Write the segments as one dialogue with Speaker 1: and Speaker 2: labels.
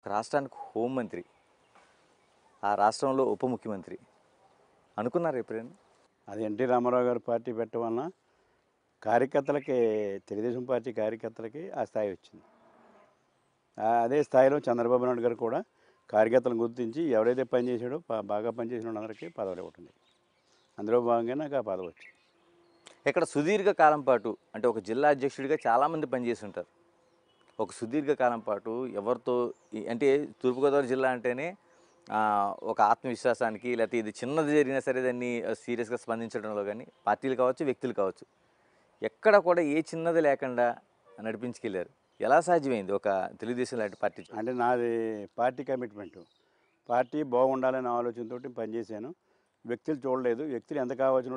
Speaker 1: రాష్ట్రానికి హోంమంత్రి, ఆ రాష్ట్రంలో ఉప ముఖ్యమంత్రి అనుకున్నారు ఎప్పుడైనా?
Speaker 2: అది ఎన్టీ రామారావు గారు పార్టీ పెట్టడం వలన కార్యకర్తలకి, తెలుగుదేశం పార్టీ కార్యకర్తలకి ఆ స్థాయి వచ్చింది. అదే స్థాయిలో చంద్రబాబు నాయుడు గారు కూడా కార్యకర్తలను గుర్తించి ఎవరైతే పనిచేసాడో బాగా పనిచేసిన వాళ్ళందరికీ పదవులు ఇవ్వటం జరిగింది. అందులో భాగంగా నాకు ఆ పదవి వచ్చింది.
Speaker 1: ఇక్కడ సుదీర్ఘ కాలం పాటు అంటే ఒక జిల్లా అధ్యక్షుడిగా చాలామంది పనిచేసి ఉంటారు. ఒక సుదీర్ఘ కాలం పాటు ఎవరితో అంటే తూర్పుగోదావరి జిల్లా అంటేనే ఒక ఆత్మవిశ్వాసానికి, లేకపోతే ఇది చిన్నది జరిగినా సరే దాన్ని సీరియస్గా స్పందించడంలో కానీ పార్టీలు కావచ్చు, వ్యక్తులు కావచ్చు, ఎక్కడ కూడా ఏ చిన్నది లేకుండా నడిపించుకెళ్ళారు. ఎలా సాధ్యమైంది ఒక తెలుగుదేశం లాంటి పార్టీ?
Speaker 2: అంటే నాది పార్టీ కమిట్మెంటు, పార్టీ బాగుండాలనే ఆలోచనతో పనిచేశాను. వ్యక్తులు చూడలేదు. వ్యక్తులు ఎంత కావాల్సిన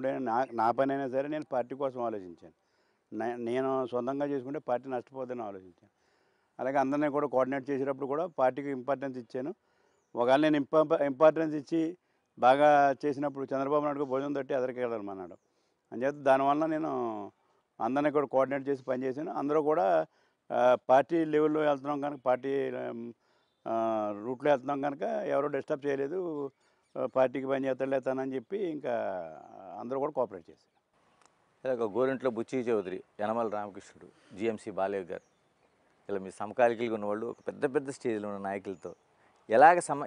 Speaker 2: నా పని అయినా సరే నేను పార్టీ కోసం ఆలోచించాను. నేను సొంతంగా చేసుకుంటే పార్టీ నష్టపోతుందని ఆలోచించాను. అలాగే అందరినీ కూడా కోఆర్డినేట్ చేసేటప్పుడు కూడా పార్టీకి ఇంపార్టెన్స్ ఇచ్చాను. ఒకవేళ నేను ఇంపార్టెన్స్ ఇచ్చి బాగా చేసినప్పుడు చంద్రబాబు నాయుడుకు భోజనం తట్టి ఎదరికెళ్ళమన్నాడు. అంచేత దానివల్ల నేను అందరినీ కూడా కోఆర్డినేట్ చేసి పనిచేశాను. అందరూ కూడా పార్టీ లెవెల్లో వెళ్తున్నాం కనుక, పార్టీ రూట్లో వెళ్తున్నాం కనుక ఎవరో డిస్టర్బ్ చేయలేదు. పార్టీకి పని చేస్తాడలేతానని చెప్పి ఇంకా అందరూ కూడా కోఆపరేట్ చేశారు.
Speaker 1: ఇలాగ గోరింట్లో బుచ్చి చౌదరి, యనమల రామకృష్ణుడు, జిఎంసి బాలయ్య గారు, ఇలా మీ సమకాలికలుగా ఉన్నవాళ్ళు ఒక పెద్ద పెద్ద స్టేజ్లో ఉన్న నాయకులతో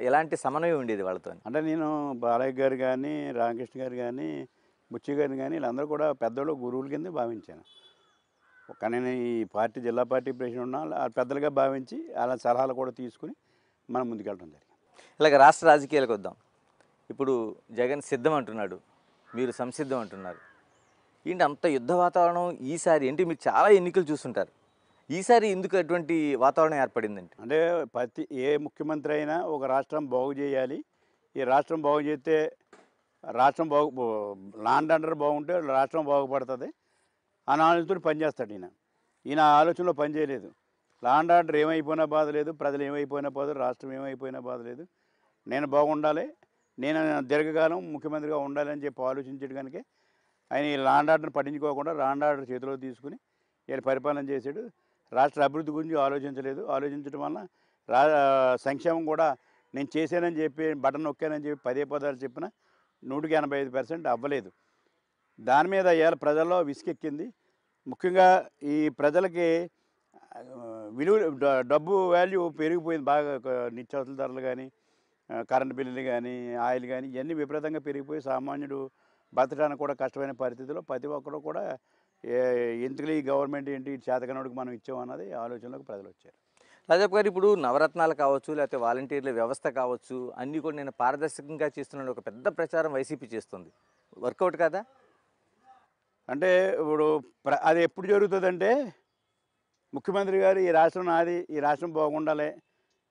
Speaker 1: ఎలాంటి సమన్వయం ఉండేది వాళ్ళతో?
Speaker 2: అంటే నేను బాలయ్య గారు కానీ, రామకృష్ణ గారు కానీ, బుచ్చి గారిని కానీ వీళ్ళందరూ కూడా పెద్దోళ్ళు, గురువుల కింద భావించాను. నేను ఈ పార్టీ జిల్లా పార్టీ ప్రెసిడెంట్ ఉన్న పెద్దలుగా భావించి అలా సలహాలు కూడా తీసుకుని మనం ముందుకెళ్ళడం జరిగింది.
Speaker 1: ఇలాగ రాష్ట్ర రాజకీయాలకు వద్దాం. ఇప్పుడు జగన్ సిద్ధం అంటున్నాడు, మీరు సంసిద్ధం అంటున్నారు. ఏంటి అంత యుద్ధ వాతావరణం ఈసారి? ఏంటి మీరు చాలా ఎన్నికలు చూస్తుంటారు, ఈసారి ఎందుకు అటువంటి వాతావరణం ఏర్పడిందంటే?
Speaker 2: అంటే ఏ ముఖ్యమంత్రి అయినా ఒక రాష్ట్రం బాగు చేయాలి, ఈ రాష్ట్రం బాగు చేస్తే రాష్ట్రం లాండ్ ఆర్డర్ బాగుంటే రాష్ట్రం బాగుపడుతుంది అని ఆలోచనతో పనిచేస్తాడు ఈయన ఆలోచనలో పనిచేయలేదు. లాండ్ ఆర్డర్ ఏమైపోయినా బాధ లేదు, ప్రజలు ఏమైపోయినా బాధ, రాష్ట్రం ఏమైపోయినా బాధ లేదు, నేను బాగుండాలి, నేను దీర్ఘకాలం ముఖ్యమంత్రిగా ఉండాలి అని చెప్పి ఆలోచించాడు. కనుక ఆయన ఈ లాండ్ ఆర్డర్ని పట్టించుకోకుండా లాండ్ ఆర్డర్ చేతిలో తీసుకుని వీళ్ళు పరిపాలన చేశాడు. రాష్ట్ర అభివృద్ధి గురించి ఆలోచించలేదు. ఆలోచించడం వల్ల సంక్షేమం కూడా నేను చేశానని చెప్పి, బటన్ నొక్కానని చెప్పి పదే పదాలు చెప్పిన 185% అవ్వలేదు. దాని మీద ఇవాళ ప్రజల్లో విసుకెక్కింది. ముఖ్యంగా ఈ ప్రజలకి విలువ, డబ్బు వాల్యూ పెరిగిపోయింది బాగా. నిత్యావసర ధరలు కానీ, కరెంటు బిల్లులు కానీ, ఆయిల్ కానీ ఇవన్నీ విపరీతంగా పెరిగిపోయి సామాన్యుడు బతకడానికి కూడా కష్టమైన పరిస్థితుల్లో ప్రతి ఒక్కరు కూడా ఎందుకు ఈ గవర్నమెంట్ ఏంటి చేతకనోడికి మనం ఇచ్చామన్నది ఆలోచనలోకి ప్రజలు వచ్చారు.
Speaker 1: రాజప్ప గారు, ఇప్పుడు నవరత్నాలు కావచ్చు, లేకపోతే వాలంటీర్ల వ్యవస్థ కావచ్చు, అన్నీ కూడా నేను పారదర్శకంగా చేస్తున్నాను ఒక పెద్ద ప్రచారం వైసీపీ చేస్తుంది. వర్కౌట్ కాదా?
Speaker 2: అంటే ఇప్పుడు అది ఎప్పుడు జరుగుతుందంటే, ముఖ్యమంత్రి గారు ఈ రాష్ట్రం నాది, ఈ రాష్ట్రం బాగుండాలి,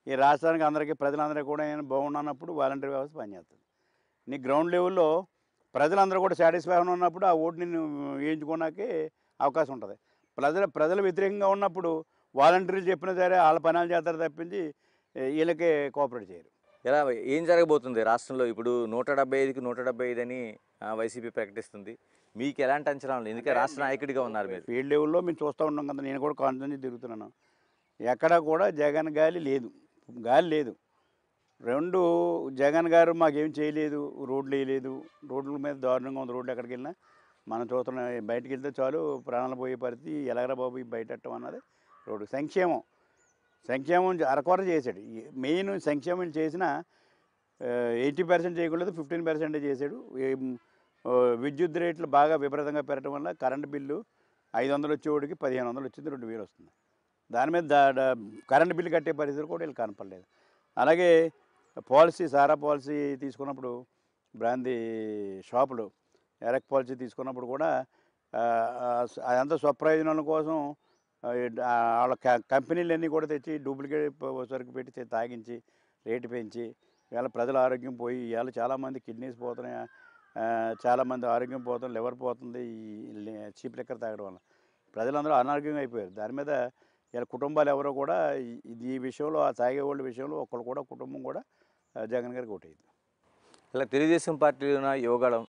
Speaker 2: ఈ రాష్ట్రానికి అందరికీ ప్రజలందరికీ కూడా నేను బాగున్నప్పుడు వాలంటీర్ వ్యవస్థ పనిచేస్తుంది. నీ గ్రౌండ్ లెవెల్లో ప్రజలందరూ కూడా సాటిస్ఫాక్షన్ ఉన్నప్పుడు ఆ ఓటుని వేయించుకోవడానికి అవకాశం ఉంటుంది. ప్రజలు వ్యతిరేకంగా ఉన్నప్పుడు వాలంటీర్లు చెప్పినా సరే వాళ్ళ పనాలు చేస్తారు తప్పించి వీళ్ళకే కోఆపరేట్ చేయరు.
Speaker 1: ఎలా ఏం జరగబోతుంది రాష్ట్రంలో? ఇప్పుడు 175కి 175 అని వైసీపీ ప్రకటిస్తుంది. మీకు ఎలాంటి అంచనాలు? ఎందుకంటే రాష్ట్ర నాయకుడిగా ఉన్నారు మీరు.
Speaker 2: ఫీల్డ్ లెవెల్లో మేము చూస్తూ ఉన్నాం కదా, నేను కూడా కాన్స్టెంట్గా తిరుగుతున్నాను. ఎక్కడా కూడా జగన్ గాలి లేదు. రెండు, జగన్ గారు మాకేం చేయలేదు, రోడ్లు వేయలేదు, రోడ్ల మీద దారుణంగా ఉంది. రోడ్లు ఎక్కడికి వెళ్ళినా మనం చూస్తున్నాం. బయటకు వెళ్తే చాలు ప్రాణాలు పోయే పరిస్థితి. ఎలాగరా బాబు ఈ బయటట్టం అన్నది రోడ్డు. సంక్షేమం అరకొర చేశాడు. మెయిన్ సంక్షేమం చేసిన 80% చేయకూడదు, 15% చేశాడు. విద్యుత్ రేట్లు బాగా విపరీతంగా పెరగడం వల్ల కరెంటు బిల్లు 500 వచ్చేవాడికి 1500 వచ్చింది, 2000 వస్తుంది. దాని మీద కరెంటు బిల్లు కట్టే పరిస్థితులు కూడా వీళ్ళు కనపడలేదు. అలాగే సారా పాలసీ తీసుకున్నప్పుడు, బ్రాందీ షాపులు ఎరక్ పాలసీ తీసుకున్నప్పుడు కూడా అదంతా స్వప్రయోజనాల కోసం వాళ్ళ కంపెనీలన్నీ కూడా తెచ్చి డూప్లికేట్ సరుకు పెట్టి తాగించి రేటు పెంచి ఇవాళ ప్రజల ఆరోగ్యం పోయి, ఇవాళ చాలామంది కిడ్నీస్ పోతున్నాయి, చాలామంది ఆరోగ్యం పోతుంది, లివర్ పోతుంది ఈ చీప్ లిక్కర్ తాగడం వల్ల. ప్రజలందరూ అనారోగ్యంగా అయిపోయారు. దాని మీద ఇలా కుటుంబాలు ఎవరో కూడా ఈ విషయంలో, ఆ తాగేవాళ్ళ విషయంలో ఒకళ్ళు కూడా కుటుంబం కూడా జగన్ గారికి ఓటేది.
Speaker 1: ఇలా తెలుగుదేశం పార్టీలో యువగళం